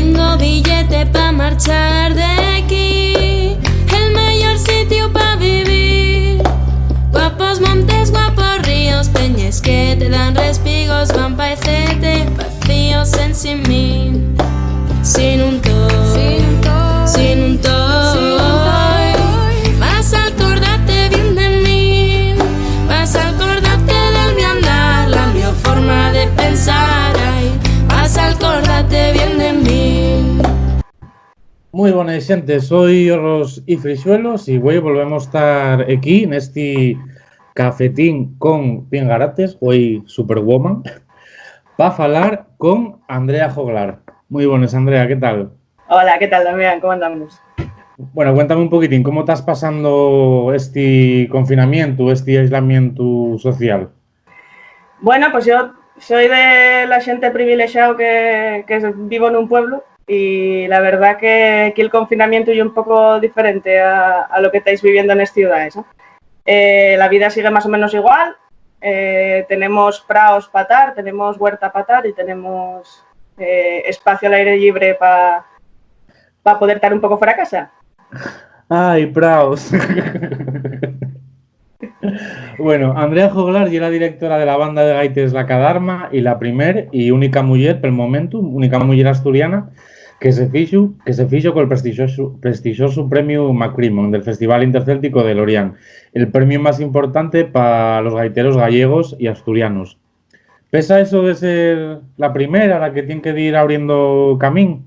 Tengo billete pa' marchar de aquí, el mejor sitio pa' vivir. Guapos montes, guapos ríos, peñas que te dan respigos, van paecete, vacíos sense mí. Sin un toy, sin un toy, vas a acordarte bien de mí, vas a acordarte del mi andar, la mi forma de pensar, ay, vas a acordarte bien de mí. Moi boa xente, soy os Ifrixuelos e hoy volvemos a estar aquí neste cafetín con Pingarates, hoy Superwoman, para falar con Andrea Joglar. Moi bones, Andrea, que tal? Hola, ¿qué tal, Damián? ¿Cómo andamos? Bueno, cuéntame un poquitín, ¿cómo estás pasando este confinamiento, este aislamiento social? Bueno, pues yo soy de la gente privilegiado que vivo en un pueblo y la verdad que aquí el confinamiento es un poco diferente a lo que estáis viviendo en las ciudades, ¿no? La vida sigue más o menos igual, tenemos praos para atar, tenemos huerta para atar y tenemos espacio al aire libre para poder estar un poco fuera de casa. Ay, praos. Bueno, Andrea Joglar y la directora de la banda de gaites La Cadarma y la primer y única mujer, pel momento, única mujer asturiana que se fixo col prestigioso premio Macrimon del Festival Intercéltico de Lorient, el premio más importante para los gaiteros gallegos y asturianos. ¿Pesa eso de ser la primera, la que tiene que ir abriendo camino?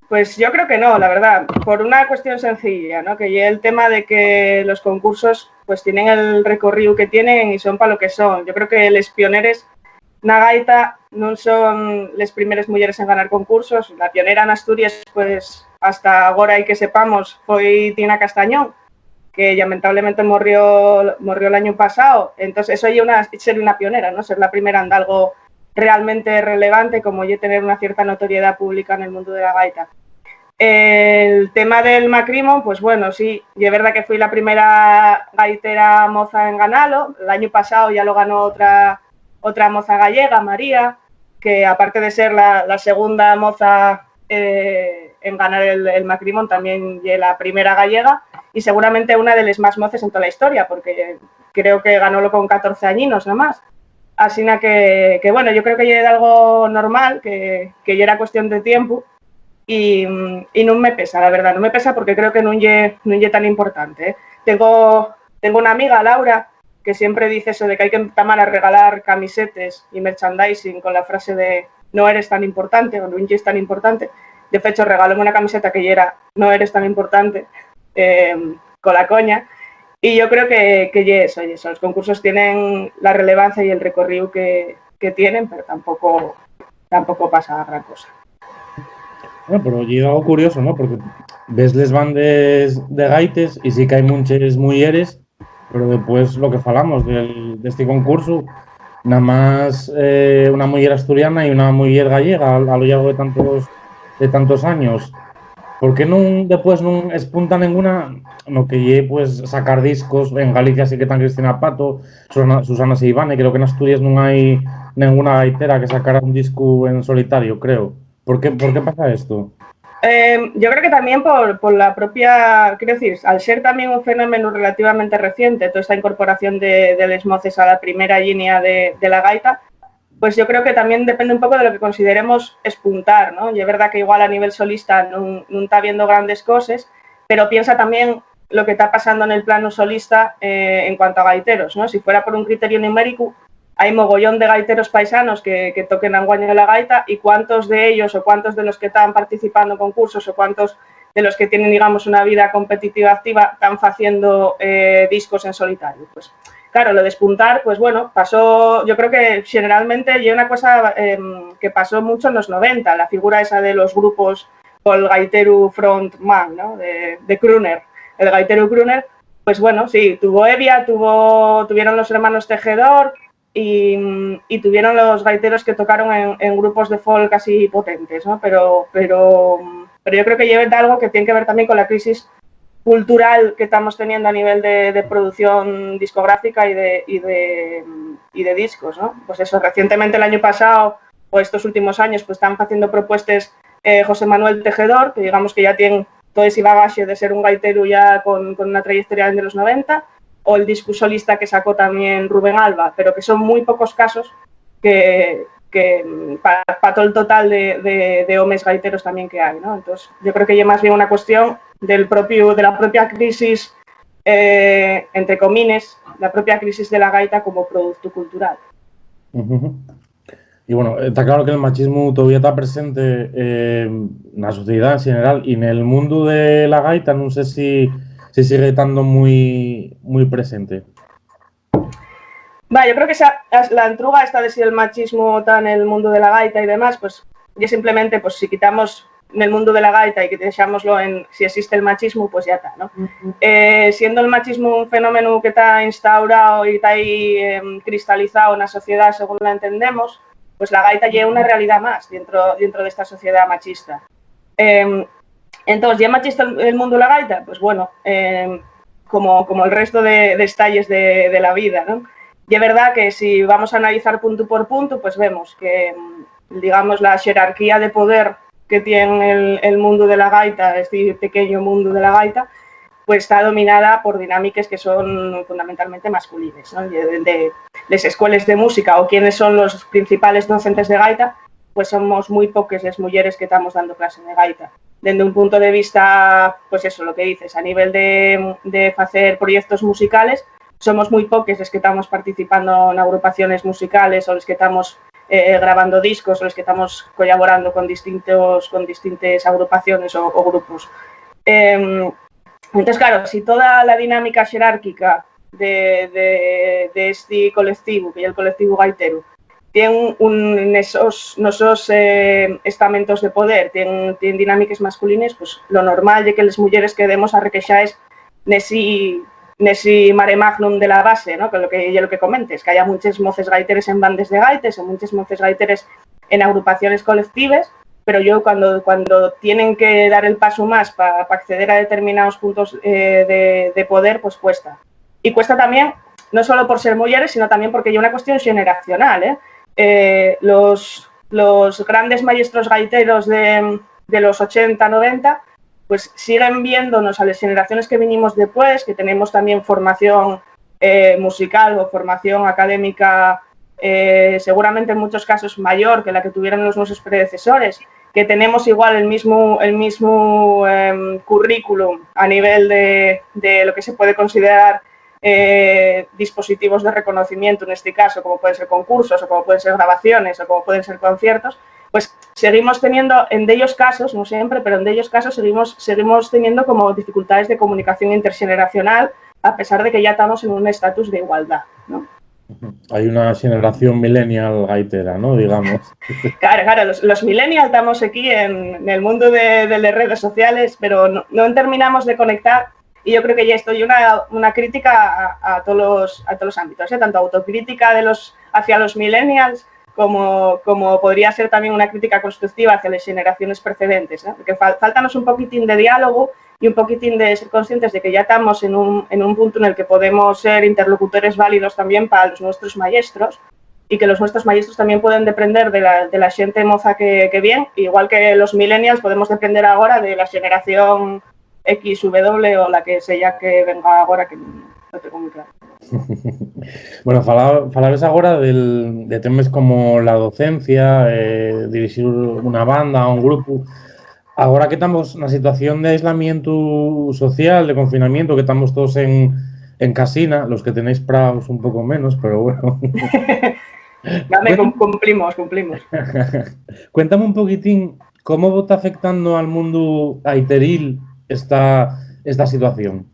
Pues yo creo que no, la verdad, por una cuestión sencilla, ¿no? Que ya el tema de que los concursos pues tienen el recorrido que tienen y son para lo que son. Yo creo que los pioneros na gaita no son las primeras mujeres en ganar concursos. La pionera en Asturias, pues hasta ahora y que sepamos, fue Tina Castañón, que lamentablemente murió el año pasado. Entonces eso ya ser una pionera, ¿no? Ser la primera en algo realmente relevante como ya tener una cierta notoriedad pública en el mundo de la gaita. El tema del Macrimon, pues bueno, sí, y es verdad que fui la primera gaitera moza en ganarlo. El año pasado ya lo ganó otra moza gallega, María, que aparte de ser la segunda moza en ganar el Macrimon, también es la primera gallega y seguramente una de las más moces en toda la historia, porque creo que ganólo con 14 añinos nada más. Así que bueno, yo creo que ya era algo normal, que ya era cuestión de tiempo y no me pesa, la verdad, no me pesa porque creo que no es tan importante, ¿eh? Tengo una amiga, Laura, que siempre dice eso de que hay que empezar a regalar camisetes y merchandising con la frase de no eres tan importante o no es tan importante. De hecho, regalóme una camiseta que ya era no eres tan importante, con la coña. Y yo creo que eso, los concursos tienen la relevancia y el recorrido que tienen, pero tampoco pasa gran cosa. Bueno, pero llega algo curioso, ¿no? Porque ves les bandes de gaites y sí que hay muchas mujeres, pero después lo que falamos de este concurso, nada más una mujer asturiana y una mujer gallega a lo largo de tantos años. ¿Por qué después no espunta ninguna no que lle pues sacar discos? En Galicia sí que están Cristina Pato, Susana Seivane, creo que en Asturias no hay ninguna gaitera que sacara un disco en solitario, creo. ¿Por qué pasa esto? Yo creo que también por la propia, quiero decir, al ser también un fenómeno relativamente reciente, toda esta incorporación de les moces a la primera línea de la gaita, pues yo creo que también depende un poco de lo que consideremos espuntar, ¿no? Y es verdad que igual a nivel solista no está viendo grandes cosas, pero piensa también lo que está pasando en el plano solista en cuanto a gaiteros, ¿no? Si fuera por un criterio numérico, hay mogollón de gaiteros paisanos que toquen anguaño de la gaita y cuántos de ellos o cuántos de los que están participando en concursos o cuántos de los que tienen, digamos, una vida competitiva activa están haciendo discos en solitario. Pues claro, lo de despuntar, pues bueno, pasó, yo creo que generalmente hay una cosa que pasó mucho en los 90, la figura esa de los grupos con el gaitero frontman, ¿no? De crooner, el gaitero crooner, pues bueno, sí, tuvo Evia, tuvieron los hermanos Tejedor y tuvieron los gaiteros que tocaron en grupos de folk así potentes, ¿no? Pero yo creo que lleva algo que tiene que ver también con la crisis cultural que estamos teniendo a nivel de producción discográfica y de discos, ¿no? Pues eso, recientemente el año pasado o estos últimos años pues están facendo propuestas José Manuel Tejedor, que digamos que ya ten todo ese bagaxe de ser un gaitero ya con una trayectoria de los 90, o el disco solista que sacó también Rubén Alba, pero que son muy pocos casos que para todo el total de homes gaiteros también que hay, ¿no? Entonces, yo creo que es más bien una cuestión de la propia crisis, entre comines, la propia crisis de la gaita como producto cultural. Y bueno, está claro que el machismo todavía está presente en la sociedad en general y en el mundo de la gaita no sé si sigue estando muy presente. Yo creo que la entruga esta de si el machismo está en el mundo de la gaita y demás, pues ya simplemente, pues si quitamos en el mundo de la gaita y que dejámoslo en si existe el machismo, pues ya está, ¿no? Siendo el machismo un fenómeno que está instaurado y está ahí cristalizado en la sociedad según la entendemos, pues la gaita lleva una realidad más dentro de esta sociedad machista. Entonces, ¿ya machista el mundo de la gaita? Pues bueno, como el resto de estalles de la vida, ¿no? Y es verdad que si vamos a analizar punto por punto, pues vemos que, digamos, la jerarquía de poder que tiene el mundo de la gaita, este pequeño mundo de la gaita, pues está dominada por dinámicas que son fundamentalmente masculinas, ¿no? De las escuelas de música o quiénes son los principales docentes de gaita, pues somos muy pocas las mujeres que estamos dando clase de gaita. Desde un punto de vista, pues eso, lo que dices, a nivel de hacer proyectos musicales, somos muy pocos los que estamos participando en agrupaciones musicales o los que estamos grabando discos o los que estamos colaborando con distintas agrupaciones o grupos. Entonces, claro, si toda la dinámica jerárquica de este colectivo, que es el colectivo gaitero, tiene esos estamentos de poder, tienen dinámicas masculinas, pues lo normal es que las mujeres quedemos arrequexadas nesi mare magnum de la base, ¿no? Que lo que comentes, que haya muchas moces gaiteres en bandes de gaites o muchas moces gaiteres en agrupaciones colectivas, pero yo cuando tienen que dar el paso más para acceder a determinados puntos de poder, pues cuesta. Y cuesta también, no solo por ser mujeres, sino también porque hay una cuestión generacional, ¿eh? Los grandes maestros gaiteros de los 80, 90, pues siguen viéndonos a las generaciones que vinimos después, que tenemos también formación musical o formación académica, seguramente en muchos casos mayor que la que tuvieron los nuestros predecesores, que tenemos igual el mismo currículum a nivel de lo que se puede considerar dispositivos de reconocimiento en este caso, como pueden ser concursos o como pueden ser grabaciones o como pueden ser conciertos, pues seguimos teniendo, en de ellos casos, no siempre, pero en de ellos casos seguimos teniendo como dificultades de comunicación intergeneracional, a pesar de que ya estamos en un estatus de igualdad, ¿no? Hay una generación millennial gaitera, ¿no? Digamos. Claro, los millennials estamos aquí en el mundo de las redes sociales, pero no terminamos de conectar. Y yo creo que ya estoy una crítica a todos los ámbitos, ¿eh? Tanto autocrítica hacia los millennials como podría ser también una crítica constructiva hacia las generaciones precedentes, ¿eh? Porque faltanos un poquitín de diálogo y un poquitín de ser conscientes de que ya estamos en un punto en el que podemos ser interlocutores válidos también para los nuestros maestros y que los nuestros maestros también pueden depender de la gente moza que viene, igual que los millennials podemos depender ahora de la generación XW o la que sea que venga ahora, que no tengo muy claro. Bueno, falabes agora de temas como la docencia, dirigir una banda o un grupo. Agora que estamos na situación de aislamiento social, de confinamiento, que estamos todos en casina, los que tenéis praos un pouco menos, pero bueno. Cumplimos. Cuéntame un poquitín cómo está afectando al mundo gaiteril esta situación.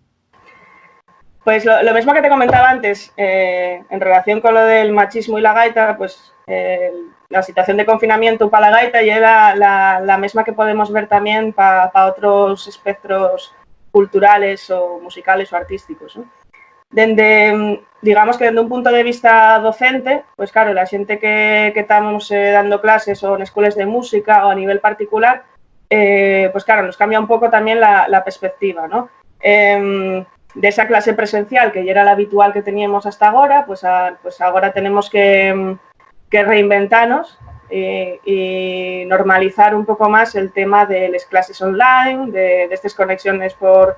Pues lo mismo que te comentaba antes, en relación con lo del machismo y la gaita, pues la situación de confinamiento para la gaita lleva la misma que podemos ver también para otros espectros culturales o musicales o artísticos, ¿no? Digamos que desde un punto de vista docente, pues claro, la gente que estamos dando clases o en escuelas de música o a nivel particular, pues claro, nos cambia un poco también la perspectiva, ¿no? De esa clase presencial que ya era la habitual que teníamos hasta ahora, pues ahora tenemos que reinventarnos y normalizar un poco más el tema de las clases online, de estas conexiones por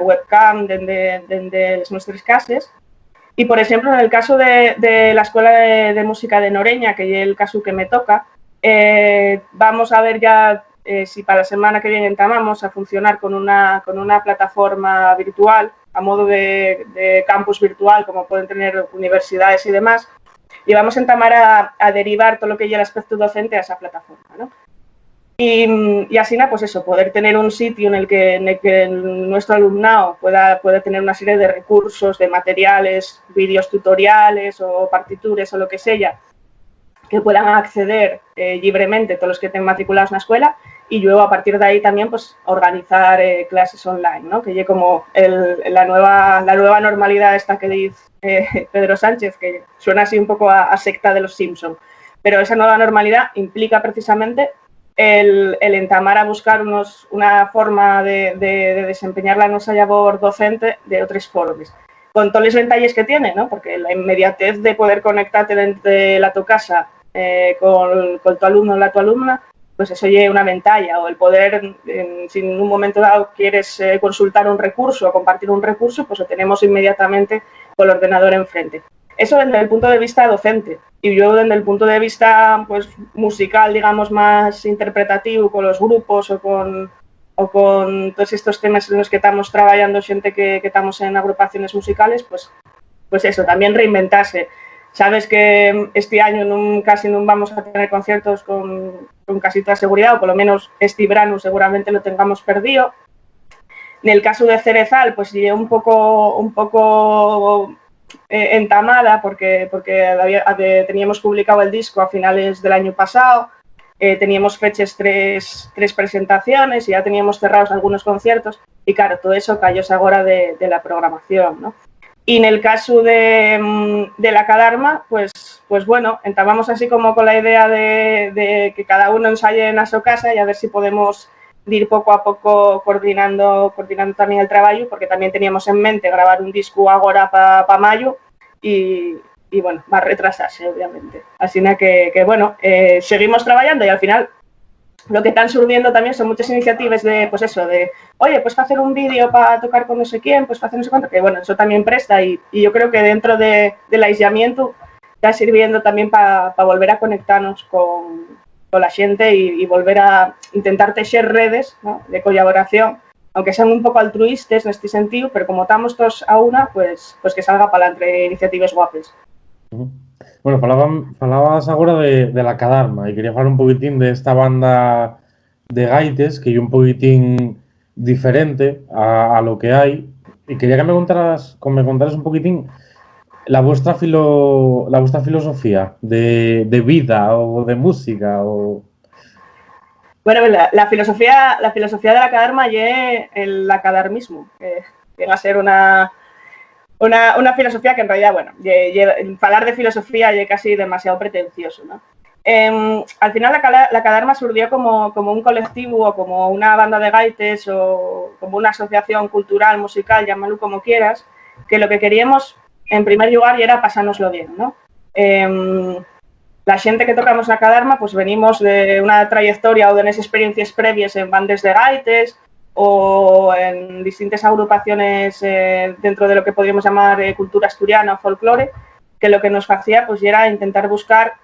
webcam desde las nuestras casas. Y, por ejemplo, en el caso de la Escuela de Música de Noreña, que es el caso que me toca, vamos a ver ya si para la semana que viene entamamos a funcionar con una plataforma virtual, a modo de campus virtual, como pueden tener universidades y demás, y vamos a entamar a derivar todo lo que es el aspecto docente a esa plataforma, ¿no? Y así, pues eso, poder tener un sitio en el que nuestro alumnado pueda tener una serie de recursos, de materiales, vídeos tutoriales o partituras o lo que sea, que puedan acceder libremente todos los que estén matriculados en la escuela, y luego a partir de ahí también pues organizar clases online, ¿no? Que llegue como la nueva normalidad esta que dice Pedro Sánchez, que suena así un poco a secta de los Simpson, pero esa nueva normalidad implica precisamente el entamar a buscar una forma de desempeñar la nuestra labor docente de otras formas, con todos los detalles que tiene, ¿no? Porque la inmediatez de poder conectarte desde la tu casa con tu alumno o la tu alumna, pues eso lleva una ventaja, o el poder, si en un momento dado quieres consultar un recurso o compartir un recurso, pues lo tenemos inmediatamente con el ordenador enfrente. Eso desde el punto de vista docente. Y yo desde el punto de vista pues musical, digamos, más interpretativo, con los grupos o con todos estos temas en los que estamos trabajando, gente que estamos en agrupaciones musicales, pues eso, también reinventarse. Sabes que este año casi no vamos a tener conciertos con casi toda seguridad, o por lo menos este verano seguramente lo tengamos perdido. En el caso de Cerezal, pues llegué un poco entamada porque teníamos publicado el disco a finales del año pasado, teníamos fechas tres presentaciones y ya teníamos cerrados algunos conciertos, y claro, todo eso cayó ahora de la programación, ¿no? Y en el caso de la Cadarma, pues bueno, entamamos así como con la idea de que cada uno ensaye en su casa y a ver si podemos ir poco a poco coordinando también el trabajo, porque también teníamos en mente grabar un disco ahora para mayo y bueno, va a retrasarse, obviamente. Así que bueno, seguimos trabajando y al final lo que están surgiendo también son muchas iniciativas pues eso, oye, pues hacer un vídeo para tocar con no sé quién, pues hacer no sé cuánto, que bueno, eso también presta y yo creo que dentro del aislamiento está sirviendo también para volver a conectarnos con la gente y volver a intentar tejer redes, ¿no?, de colaboración, aunque sean un poco altruistas en este sentido, pero como estamos todos a una, pues que salga para entre iniciativas guapas. Bueno, falabas agora de la Cadarma e quería falar un poquitín de esta banda de gaites que é un poquitín diferente a lo que hai, e quería que me contaras un poquitín la vuestra filosofía de vida o de música o... Bueno, la filosofía de la Cadarma es el acadarmismo, que llega a ser una filosofía que en realidad, bueno, hablar de filosofía es casi demasiado pretencioso, ¿no? Al final la Cadarma surgió como un colectivo o como una banda de gaites o como una asociación cultural, musical, llámalo como quieras, que lo que queríamos en primer lugar era pasárnoslo bien, ¿no? La gente que tocamos la Cadarma pues venimos de una trayectoria o de unas experiencias previas en bandas de gaites o en distintas agrupaciones dentro de lo que podríamos llamar cultura asturiana o folclore, que lo que nos hacía pues era intentar buscar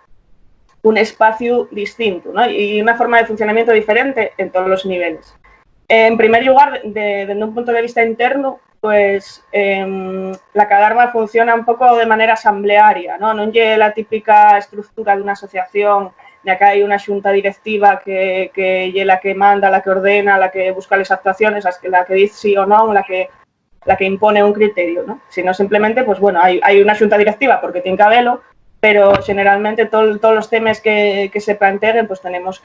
un espacio distinto, ¿no?, y una forma de funcionamiento diferente en todos los niveles. En primer lugar, desde un punto de vista interno, pues la Cadarma funciona un poco de manera asamblearia, ¿no? No es la típica estructura de una asociación, ya que hay una xunta directiva que es la que manda, la que ordena, la que busca las actuaciones, la que dice sí o no, la que impone un criterio, ¿no? Sino simplemente, pues bueno, hay una xunta directiva porque tiene que haberlo, pero generalmente todos los temas que se planteen, pues tenemos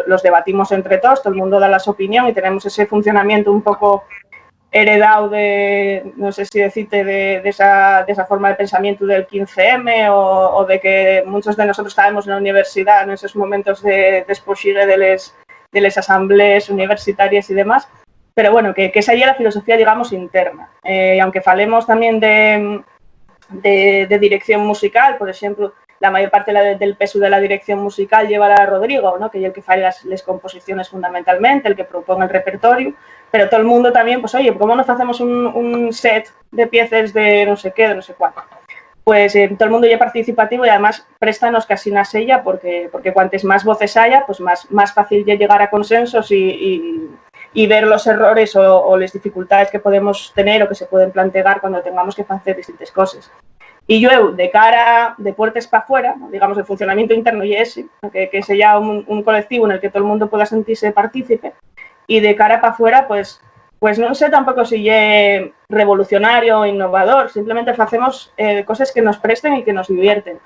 los debatimos entre todos, todo el mundo da su opinión y tenemos ese funcionamiento un poco heredado de, no sé si decirte, de esa forma de pensamiento del 15M o de que muchos de nosotros estábamos en la universidad en esos momentos de despoxigue de las asambleas universitarias y demás. Pero bueno, que esa ya es la filosofía, digamos, interna. Y aunque falemos también de dirección musical, por ejemplo, la mayor parte del peso de la dirección musical lleva a Rodrigo, ¿no? Que es el que falla las composiciones fundamentalmente, el que propone el repertorio, pero todo el mundo también, pues oye, ¿cómo nos hacemos un set de piezas de no sé qué, de no sé cuánto? Pues todo el mundo ya participativo y además préstanos casi una sella porque cuantas más voces haya, pues más fácil ya llegar a consensos y ver los errores o las dificultades que podemos tener o que se pueden plantear cuando tengamos que hacer distintas cosas. Y yo, de cara de puertas para afuera, digamos, el funcionamiento interno y ese, que sea un colectivo en el que todo el mundo pueda sentirse partícipe, y de cara para afuera, pues no sé tampoco si es revolucionario o innovador, simplemente hacemos cosas que nos presten y que nos divierten.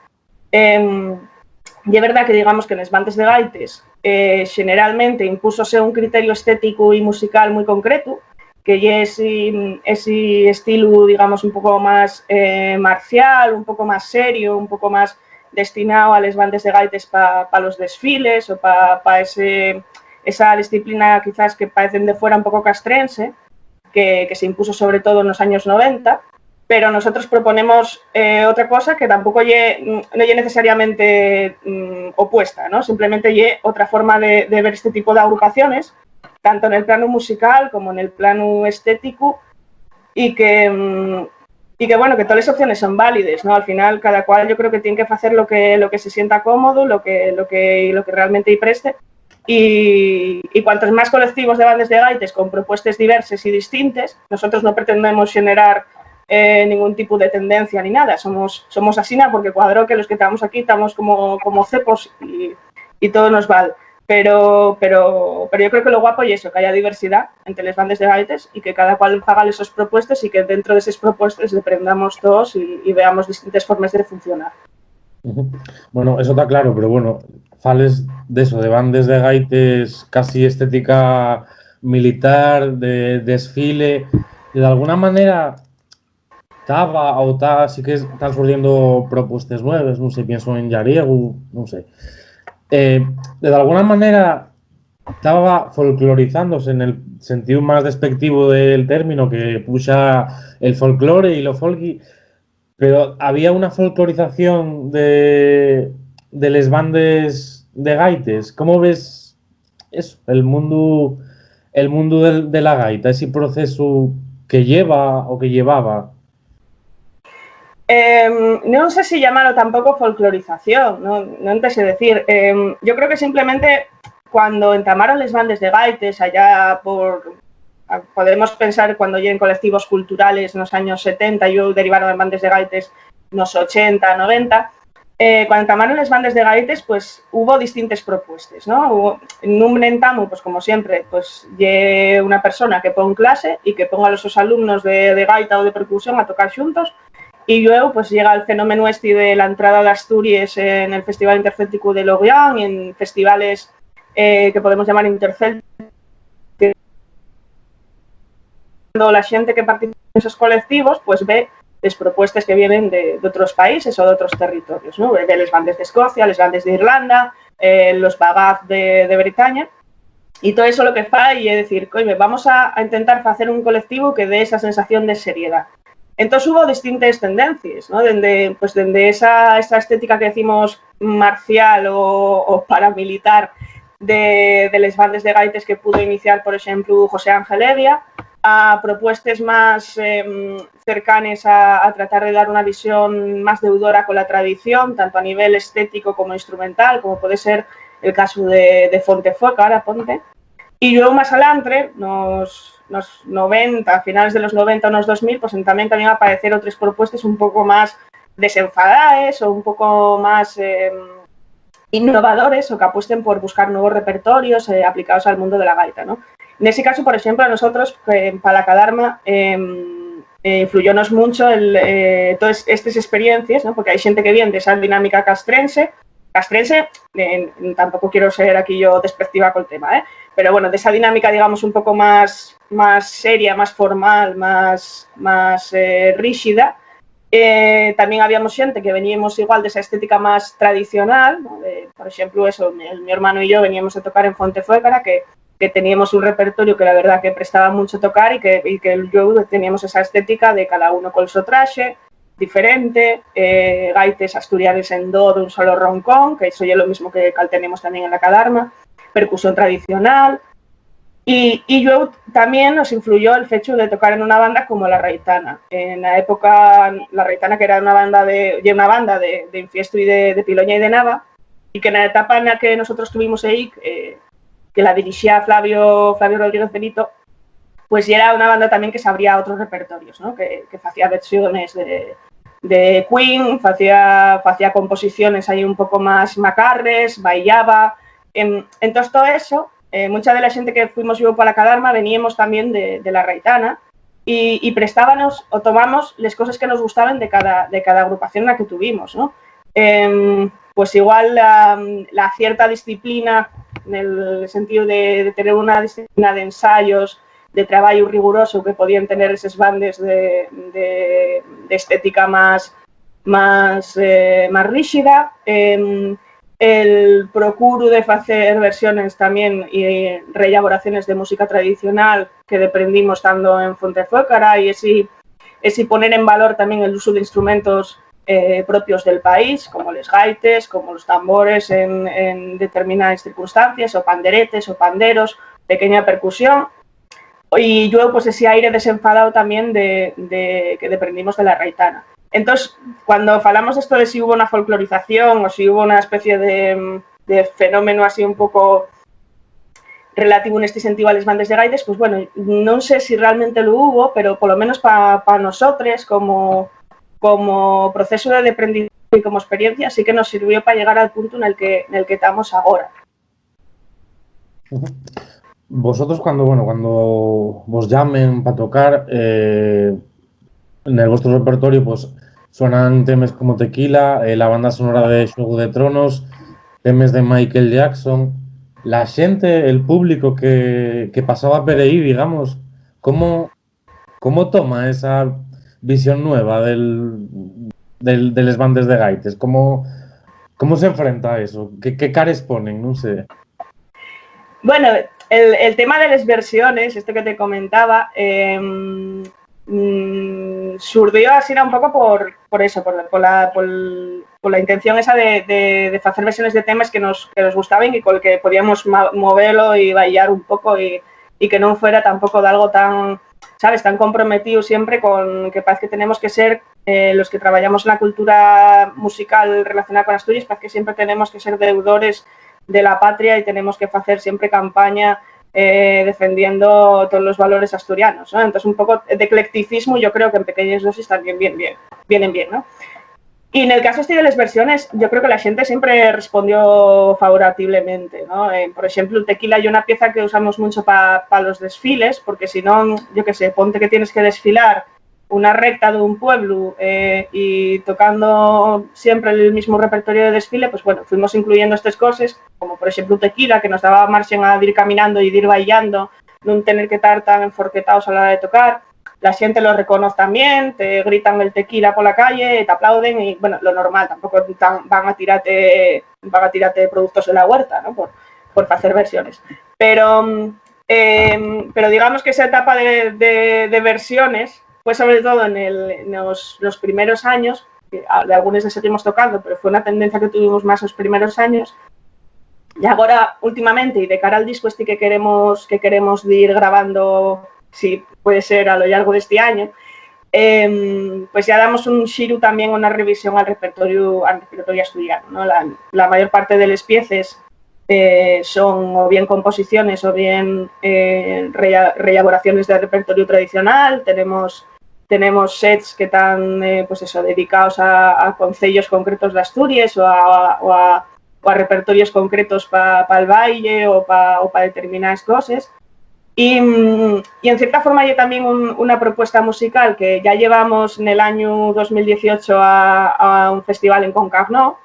Y es verdad que digamos que en las bandas de gaites generalmente impúsose un criterio estético y musical muy concreto, que es ese estilo, digamos, un poco más marcial, un poco más serio, un poco más destinado a las bandas de gaites para los desfiles o para esa disciplina quizás que parecen de fuera un poco castrense, que se impuso sobre todo en los años 90, pero nosotros proponemos otra cosa que tampoco no es necesariamente opuesta, ¿no? Simplemente es otra forma de ver este tipo de agrupaciones, tanto en el plano musical como en el plano estético, y que bueno, que todas las opciones son válidas, ¿no? Al final, cada cual yo creo que tiene que hacer lo que se sienta cómodo, lo que realmente y preste. Y cuantos más colectivos de bandas de gaites con propuestas diversas y distintas, nosotros no pretendemos generar ningún tipo de tendencia ni nada, somos así porque cuadro que los que estamos aquí estamos como cepos y todo nos vale. Pero yo creo que lo guapo es eso, que haya diversidad entre las bandas de gaites y que cada cual haga esas propuestas y que dentro de esas propuestas aprendamos todos y veamos distintas formas de funcionar. Bueno, eso está claro, pero bueno, fales de eso, de bandas de gaites casi estética militar, de desfile, y de alguna manera sí que están surgiendo propuestas nuevas, no sé, pienso en Yariegu, no sé. De alguna manera estaba folclorizándose en el sentido más despectivo del término, que puxa el folclore y lo folky, pero había una folclorización de les bandes de gaites. ¿Cómo ves eso? El mundo de la gaita, ese proceso que lleva o que llevaba. No sé si llamarlo tampoco folclorización, no te sé decir. Yo creo que simplemente cuando entamaron las bandas de gaites allá podemos pensar cuando lleguen colectivos culturales en los años 70, yo derivaron de bandas de gaites en los 80, 90, cuando entamaron las bandas de gaites, pues hubo distintas propuestas, ¿no? En un entamo, pues como siempre, pues lleve una persona que ponga clase y que ponga a los alumnos de gaita o de percusión a tocar juntos. Y luego pues llega el fenómeno este de la entrada de Asturias en el Festival Intercéltico de Lorient y en festivales que podemos llamar intercélticos. Cuando la gente que participa en esos colectivos pues ve las propuestas que vienen de otros países o de otros territorios, ¿no? Ve las bandas de Escocia, las bandas de Irlanda, los bagaz de Bretaña. Y todo eso lo que fa y es decir, coño, vamos a intentar hacer un colectivo que dé esa sensación de seriedad. Entonces hubo distintas tendencias, ¿no? Desde esa estética que decimos marcial o paramilitar de las bandas de gaites que pudo iniciar, por ejemplo, José Ángel Evia, a propuestas más cercanas a tratar de dar una visión más deudora con la tradición, tanto a nivel estético como instrumental, como puede ser el caso de Fontefoca, ahora Ponte. Y luego más adelante, los 90, a finales de los 90 o los 2000, pues también van a aparecer otras propuestas un poco más desenfadadas o un poco más innovadores o que apuesten por buscar nuevos repertorios aplicados al mundo de la gaita, ¿no? En ese caso, por ejemplo, a nosotros, para la Cadarma, influyónos mucho todas estas experiencias, ¿no? Porque hay gente que viene de esa dinámica castrense, tampoco quiero ser aquí yo despectiva con el tema, pero bueno, de esa dinámica, digamos, un poco más seria, más formal, más rígida. También habíamos gente que veníamos igual de esa estética más tradicional, ¿no? Por ejemplo, eso, mi hermano y yo veníamos a tocar en Fontefuegara, que teníamos un repertorio que la verdad que prestaba mucho tocar y que yo teníamos esa estética de cada uno con su traje, diferente, gaites asturianes en do dun solo roncón, que iso é lo mismo que tenemos tamén en la Cadarma, percusión tradicional, y yo también nos influyó el hecho de tocar en una banda como La Reitana. En la época, La Reitana, que era una banda de Infiesto y de Piloña y de Nava, y que en la etapa en la que nosotros tuvimos ahí, que la dirigía Flavio Rodríguez Benito, pues ya era una banda también que se abría otros repertorios, ¿no? Que hacía versiones de Queen, hacía composiciones ahí un poco más macarres, bailaba. Entonces todo eso, mucha de la gente que fuimos yo para la Cadarma veníamos también de La Reitana y prestábamos o tomamos las cosas que nos gustaban de cada agrupación en la que tuvimos, ¿no? Pues igual la cierta disciplina, en el sentido de tener una disciplina de ensayos, de trabajo riguroso que podían tener esas bandas de estética más rígida, el procuro de hacer versiones también y reelaboraciones de música tradicional que deprendimos estando en Fontefócara y ese poner en valor también el uso de instrumentos propios del país, como los gaites, como los tambores en determinadas circunstancias, o panderetes o panderos, pequeña percusión. Y yo pues ese aire desenfadado también que deprendimos de La Reitana. Entonces, cuando hablamos esto de si hubo una folclorización o si hubo una especie de fenómeno así un poco relativo en este sentido a las bandas de gaites, pues bueno, no sé si realmente lo hubo, pero por lo menos para nosotros como proceso de aprendizaje y como experiencia sí que nos sirvió para llegar al punto en el que estamos ahora. Vosotros cuando vos llamen para tocar, en el vuestro repertorio pues suenan temas como Tequila, la banda sonora de Juego de Tronos, temas de Michael Jackson. La gente, el público que pasaba por ahí, digamos, ¿cómo toma esa visión nueva de las bandas de gaites? ¿Cómo se enfrenta a eso? ¿Qué cares ponen? No sé. Bueno, el tema de las versiones, esto que te comentaba, surgió así un poco por eso, por la intención esa de hacer versiones de temas que nos gustaban y con el que podíamos moverlo y bailar un poco y que no fuera tampoco de algo tan, ¿sabes?, tan comprometido siempre con que parece que tenemos que ser los que trabajamos en la cultura musical relacionada con Asturias, parece que siempre tenemos que ser deudores de la patria y tenemos que hacer siempre campaña defendiendo todos los valores asturianos, ¿no? Entonces un poco de eclecticismo yo creo que en pequeñas dosis también vienen bien, ¿no? Y en el caso de las versiones, yo creo que la gente siempre respondió favorablemente, ¿no? Por ejemplo, el Tequila es una pieza que usamos mucho para los desfiles, porque si no, yo qué sé, ponte que tienes que desfilar una recta de un pueblo y tocando siempre el mismo repertorio de desfile, pues bueno, fuimos incluyendo estas cosas, como por ejemplo Tequila, que nos daba margen a ir caminando y ir bailando, no tener que estar tan enforquetados a la hora de tocar. La gente lo reconoce también, te gritan el Tequila por la calle, te aplauden y bueno, lo normal, tampoco van a tirarte productos de la huerta, ¿no? Por hacer versiones. Pero digamos que esa etapa de versiones fue sobre todo en los primeros años, que de algunos les seguimos tocando, pero fue una tendencia que tuvimos más los primeros años. Y ahora, últimamente, y de cara al disco que queremos ir grabando, si puede ser a lo largo de este año, pues ya damos un giro también, una revisión al repertorio asturiano, ¿no? La mayor parte de las piezas son o bien composiciones o bien reelaboraciones del repertorio tradicional. Tenemos sets que están pues eso, dedicados a concellos concretos de Asturias o a repertorios concretos para el baile o para determinadas cosas. Y en cierta forma hay también una propuesta musical que ya llevamos en el año 2018 a un festival en Concarneau,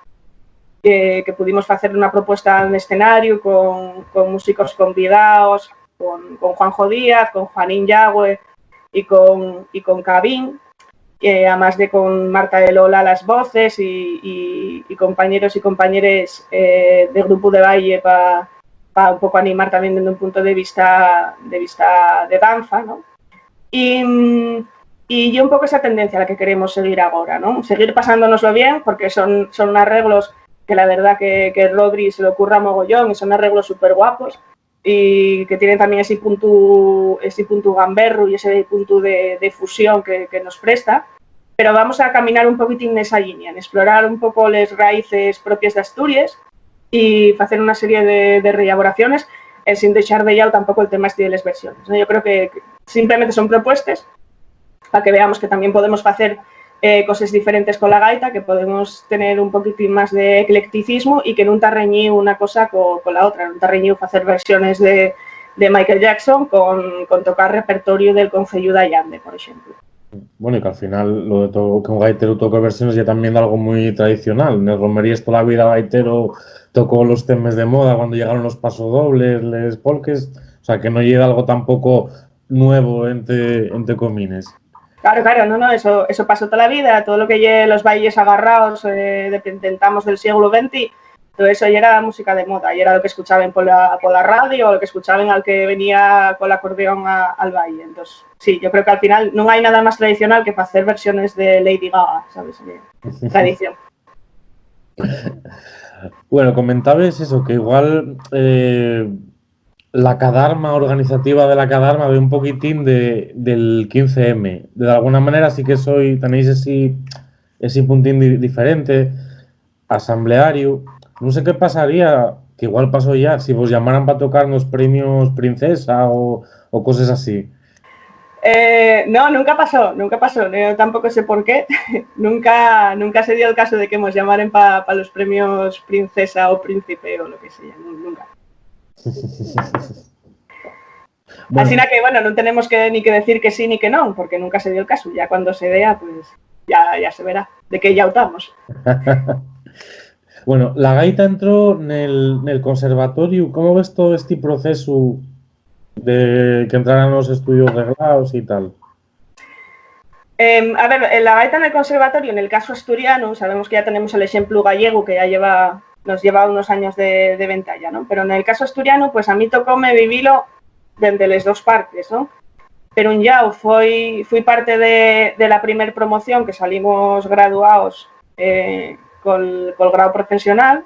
que pudimos hacer una propuesta en escenario con músicos convidados, con Juanjo Díaz, con Juanín Yagüe y con Cabín, además de con Marta de Lola las voces y compañeros y compañeras de grupo de baile para un poco animar también desde un punto de vista de danza, ¿no? Y y yo un pouco esa tendencia a la que queremos seguir agora, non? Seguir pasándonoslo bien, porque son arreglos que la verdad que Rodri se le ocurra mogollón y son arreglos súper guapos y que tienen también ese punto gamberro y ese punto de fusión que nos presta, pero vamos a caminar un poquitín nesa liña, en explorar un pouco les raíces propias de Asturias y facer unha serie de reelaboraciones sin deixar de lado tampouco el tema este de les versiones, ¿no? Yo creo que simplemente son propuestas para que veamos que también podemos hacer cosas diferentes con la gaita, que podemos tener un poquitín más de eclecticismo y que no te reñiu una cosa con la otra, no te reñiu hacer versiones de Michael Jackson con tocar repertorio del Concello de Allande, por ejemplo. Bueno, y que al final lo de que un gaitero toque versiones ya también de algo muy tradicional. En el romerías toda la vida gaitero tocó los temas de moda cuando llegaron los pasodobles, les polques, o sea que no llega algo tampoco nuevo entre comines. Claro, no, eso pasó toda la vida, todo lo que lleve los bailes agarrados, intentamos del siglo XX, todo eso ya era música de moda, y era lo que escuchaban por la radio, o lo que escuchaban al que venía con el acordeón al baile. Entonces, sí, yo creo que al final no hay nada más tradicional que para hacer versiones de Lady Gaga, ¿sabes? Tradición. Bueno, comentabas eso, que igual la cadarma organizativa de la cadarma ve un poquitín del 15M. De alguna manera sí que tenéis ese puntín diferente, asambleario. No sé qué pasaría, que igual pasó ya, si vos llamaran para tocar los premios Princesa o cosas así. No, nunca pasó. Yo tampoco sé por qué. nunca se dio el caso de que nos llamaran para los premios Princesa o Príncipe o lo que sea. Nunca. Bueno. Así que, bueno, no tenemos ni que decir que sí ni que no, porque nunca se dio el caso. Ya cuando se vea, pues ya se verá de qué ya optamos. Bueno, la gaita entró en el conservatorio. ¿Cómo ves todo este proceso de que entraran los estudios reglados y tal? A ver, la gaita en el conservatorio, en el caso asturiano, sabemos que ya tenemos el ejemplo gallego que ya nos lleva unos años de ventaja, ¿no? Pero en el caso asturiano, pues a mí tocóme vivilo desde las dos partes, ¿no? Pero un yao fui parte de la primer promoción que salimos graduados con el grado profesional,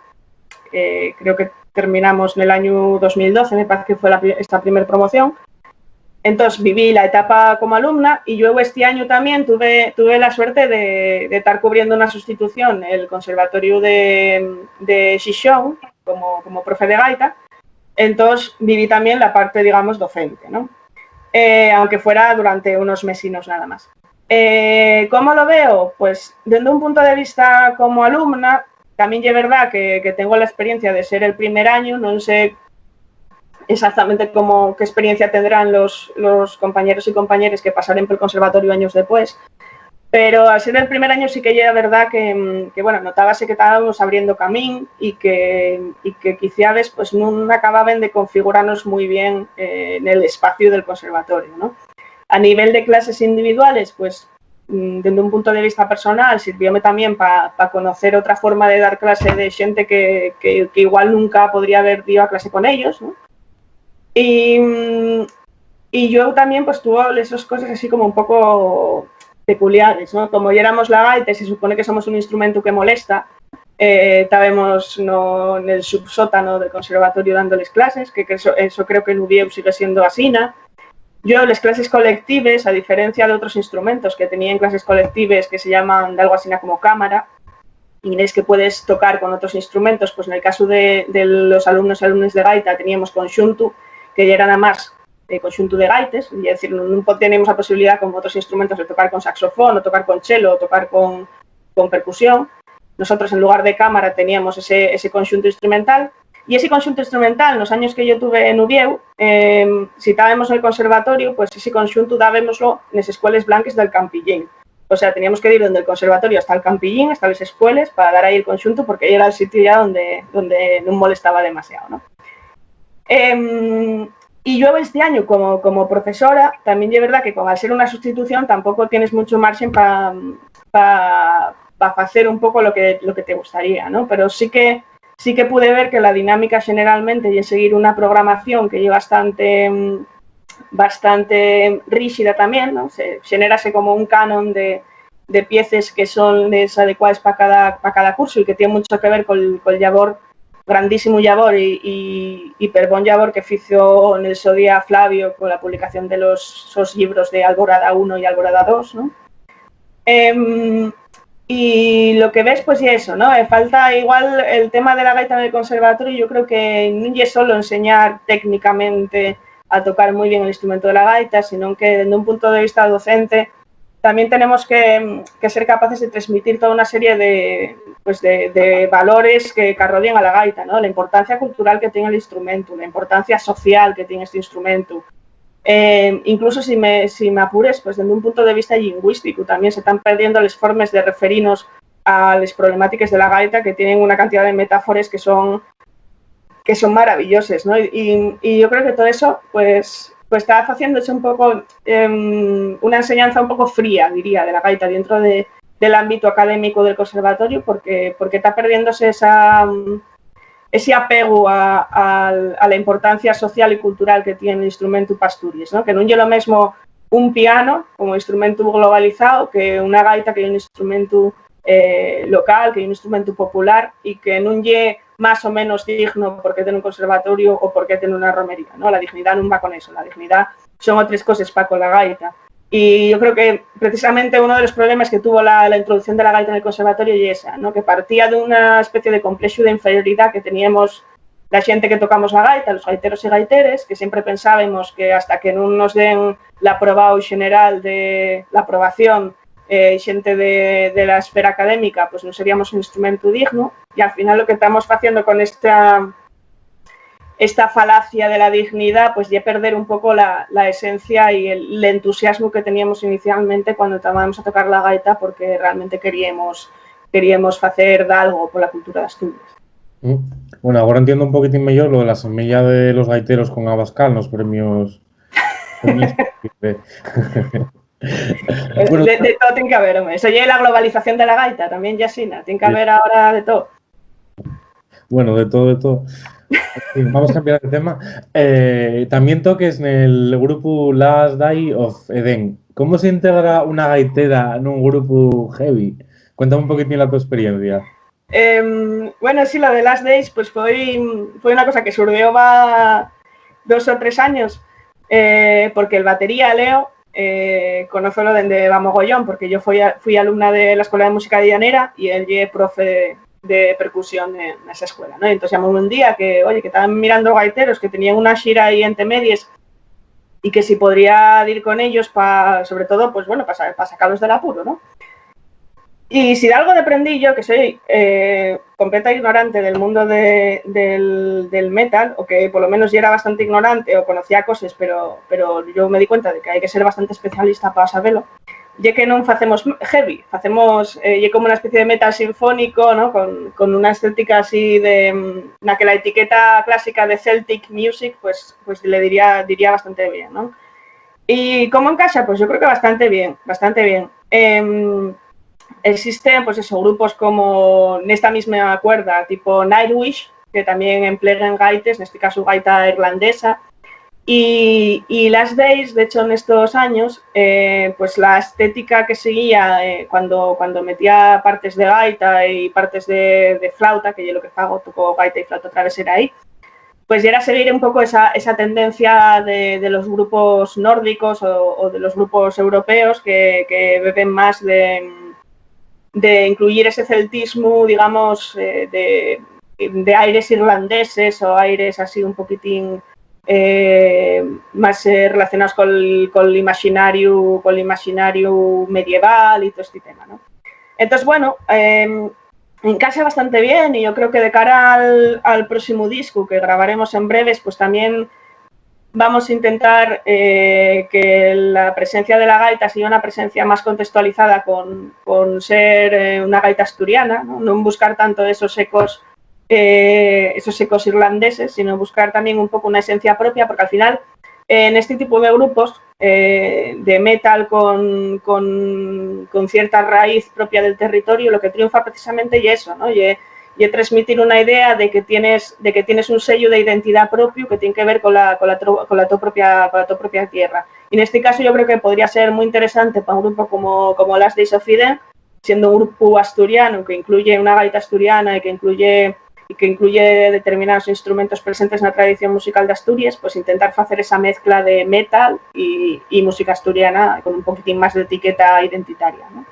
creo que terminamos en el año 2012, me parece que fue esta primera promoción. Entonces viví la etapa como alumna y yo este año también tuve la suerte de estar cubriendo una sustitución en el conservatorio de Xixón como profe de gaita. Entonces viví también la parte, digamos, docente, ¿no? Aunque fuera durante unos mesinos nada más. ¿Cómo lo veo? Pues desde un punto de vista como alumna, también es verdad que tengo la experiencia de ser el primer año, no sé exactamente qué experiencia tendrán los compañeros y compañeras que pasarán por el conservatorio años después, pero al ser el primer año sí que ya verdad que bueno, notábase que estábamos abriendo camino y que quizás pues no acababan de configurarnos muy bien en el espacio del conservatorio, ¿no? A nivel de clases individuales, pues desde un punto de vista personal sirvióme también para conocer otra forma de dar clase de gente que igual nunca podría haber ido a clase con ellos, ¿no? Y yo también pues tuve esas cosas así como un poco peculiares, ¿no? Como ya éramos la gaita y se supone que somos un instrumento que molesta, estábamos en el subsótano del conservatorio dándoles clases, que eso creo que en Ubieu sigue siendo asina. Yo las clases colectivas, a diferencia de otros instrumentos que tenían clases colectivas que se llaman de algo así como cámara, y es que puedes tocar con otros instrumentos, pues en el caso de los alumnos y alumnas de gaita teníamos conxunto, que ya era nada más conxunto de gaites, es decir, no teníamos la posibilidad como otros instrumentos de tocar con saxofón, o tocar con cello, o tocar con percusión. Nosotros en lugar de cámara teníamos ese conxunto instrumental, y ese conxunto instrumental, los años que yo tuve en Ubieu, si estábamos en el conservatorio, pues ese conxunto dábamoslo en las escuelas blancas del Campillín. O sea, teníamos que ir desde el conservatorio hasta el Campillín, hasta las escuelas, para dar ahí el conxunto, porque ahí era el sitio ya donde no molestaba demasiado, ¿no? Y yo este año como profesora, también es verdad que como al ser una sustitución tampoco tienes mucho margen para hacer un poco lo que te gustaría, ¿no? Pero sí que pude ver que la dinámica generalmente y es seguir una programación que es bastante bastante rígida tamén, non? Xenérase como un canon de piezas que son adecuadas para cada curso e que tiene mucho que ver col labor, grandísimo labor e hiperbón labor que fizo en el so día Flavio con la publicación de los libros de Alborada 1 y Alborada 2, ¿no? Y lo que ves, pues, y eso, ¿no? Falta igual el tema de la gaita en el conservatorio. Yo creo que no es solo enseñar técnicamente a tocar muy bien el instrumento de la gaita, sino que desde un punto de vista docente también tenemos que ser capaces de transmitir toda una serie de valores que rodean a la gaita, ¿no? La importancia cultural que tiene el instrumento, la importancia social que tiene este instrumento. Incluso si me apures, pues desde un punto de vista lingüístico también se están perdiendo las formas de referirnos a las problemáticas de la gaita, que tienen una cantidad de metáforas que son maravillosas, ¿no? Y yo creo que todo eso pues está haciéndose un poco una enseñanza un poco fría, diría, de la gaita dentro del ámbito académico del conservatorio, porque está perdiéndose ese apego a la importancia social y cultural que tiene el instrumento para Asturias, ¿no? Que no es lo mismo un piano como instrumento globalizado que una gaita, que es un instrumento local, que es un instrumento popular y que no es más o menos digno porque tiene un conservatorio o porque tiene una romería, ¿no? La dignidad no va con eso, la dignidad son otras cosas para con la gaita. Y yo creo que precisamente uno de los problemas que tuvo la introducción de la gaita en el conservatorio es esa, ¿no? Que partía de una especie de complejo de inferioridad que teníamos la gente que tocamos la gaita, los gaiteros y gaiteres, que siempre pensábamos que hasta que no nos den la aprobado general de la aprobación gente de la esfera académica, pues no seríamos un instrumento digno, y al final lo que estamos haciendo con esta falacia de la dignidad, pues ya perder un poco la esencia y el entusiasmo que teníamos inicialmente cuando estábamos a tocar la gaita, porque realmente queríamos hacer algo por la cultura de Asturias. Bueno, ahora entiendo un poquitín mejor lo de la semilla de los gaiteros con Abascal, los premios. Bueno, de todo tiene que haber, hombre. Eso ya es la globalización de la gaita, también Yasina, tiene que haber ahora de todo. Bueno, de todo. Vamos a cambiar de tema. También toques en el grupo Last Day of Eden. ¿Cómo se integra una gaitera en un grupo heavy? Cuéntame un poquitín la tu experiencia. Bueno, sí, lo de Last Days pues fue una cosa que surgió va 2 o 3 años, porque el batería, Leo, conozco desde va mogollón, porque yo fui alumna de la Escuela de Música de Llanera y él es profe de percusión en esa escuela, ¿no? Y entonces llamó un día que estaban mirando gaiteros que tenían una gira ahí entre medias y que si podría ir con ellos sobre todo, pues bueno, para sacarlos del apuro, ¿no? Y si de algo aprendí yo, que soy completa ignorante del mundo del metal, o que por lo menos ya era bastante ignorante o conocía cosas, pero yo me di cuenta de que hay que ser bastante especialista para saberlo, ya que no hacemos heavy, hacemos como una especie de metal sinfónico, ¿no? Con una estética así de la que la etiqueta clásica de Celtic Music pues le diría bastante bien, ¿no? Y ¿cómo encaja? Pues yo creo que bastante bien. Existen, pues eso, grupos como en esta misma cuerda, tipo Nightwish, que también emplean gaites, en este caso gaita irlandesa, y Last Days, de hecho, en estos años, pues la estética que seguía cuando metía partes de gaita y partes de flauta, que yo lo que hago, toco gaita y flauta travesera ahí, pues ya era seguir un poco esa tendencia de los grupos nórdicos o de los grupos europeos que beben más de incluir ese celtismo, digamos, de aires irlandeses o aires así un poquitín más relacionados con el imaginario medieval y todo este tema, ¿no? Entonces, bueno, encaja bastante bien y yo creo que de cara al próximo disco que grabaremos en breves, pues también vamos a intentar que la presencia de la gaita sea una presencia más contextualizada con ser una gaita asturiana, no buscar tanto esos ecos irlandeses, sino buscar también un poco una esencia propia, porque al final en este tipo de grupos de metal con cierta raíz propia del territorio, lo que triunfa precisamente es eso, ¿no? Y y transmitir una idea de que tienes un sello de identidad propio que tiene que ver con la tu propia tierra. Y en este caso yo creo que podría ser muy interesante para un grupo como Last Days of Eden, siendo un grupo asturiano que incluye una gaita asturiana y que incluye determinados instrumentos presentes en la tradición musical de Asturias, pues intentar hacer esa mezcla de metal y música asturiana con un poquitín más de etiqueta identitaria, ¿no?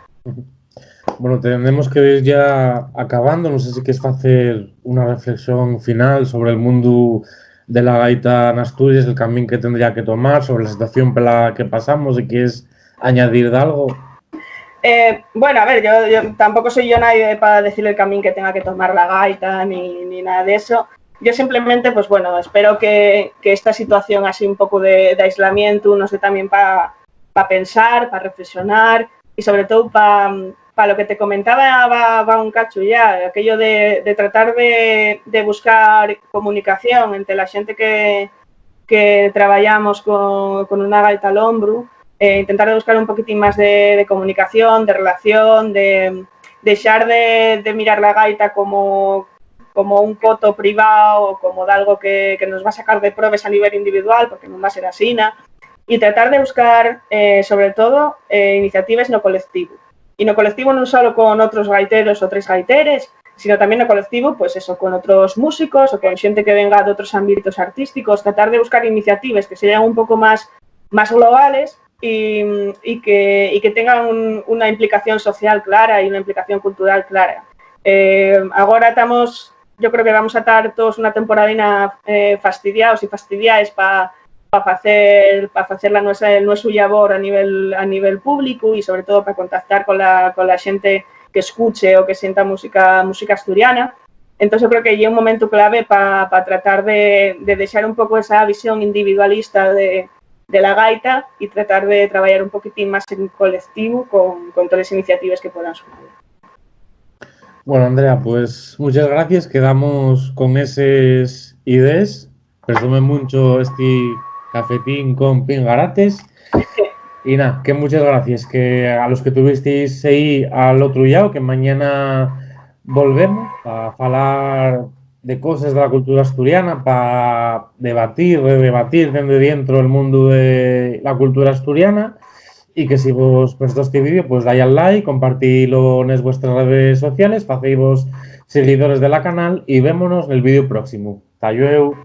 Bueno, tenemos que ir ya acabando. No sé si quieres hacer una reflexión final sobre el mundo de la gaita en Asturias, el camino que tendría que tomar, sobre la situación por la que pasamos, y quieres añadir de algo. Bueno, a ver, yo tampoco soy yo nadie para decir el camino que tenga que tomar la gaita ni nada de eso. Yo simplemente, pues bueno, espero que esta situación así un poco de aislamiento nos dé también para pensar, para reflexionar y sobre todo para lo que te comentaba va un cacho ya, aquello de tratar de buscar comunicación entre la gente que trabajamos con una gaita al hombro, intentar buscar un poquitín más de comunicación, de relación, de dejar de mirar la gaita como un coto privado o como de algo que nos va a sacar de pruebas a nivel individual, porque no va a ser así, y tratar de buscar, sobre todo, iniciativas no colectivo. Y no colectivo no solo con otros gaiteros o tres gaiteres, sino también no colectivo, pues eso, con otros músicos o con gente que venga de otros ámbitos artísticos, tratar de buscar iniciativas que sean un poco más globales y que tengan una implicación social clara y una implicación cultural clara. Ahora yo creo que vamos a estar todos una temporadina fastidiados y fastidiadas para hacer el nuestro labor a nivel público y sobre todo para contactar con la gente que escuche o que sienta música asturiana. Entonces yo creo que hay un momento clave para tratar de dejar un poco esa visión individualista de la gaita y tratar de trabajar un poquitín más en colectivo con todas las iniciativas que puedan surgir. Bueno, Andrea, pues muchas gracias. Quedamos con esas ideas. Presume mucho este cafetín con pingarates. Y nada, que muchas gracias. Que a los que tuvisteis ahí al otro lado, que mañana volvemos a hablar de cosas de la cultura asturiana, para debatir, redebatir desde dentro el mundo de la cultura asturiana. Y que si vos gustó este vídeo, pues dais al like, compartidlo en vuestras redes sociales, hacéis seguidores de la canal y vémonos en el vídeo próximo. Hasta luego.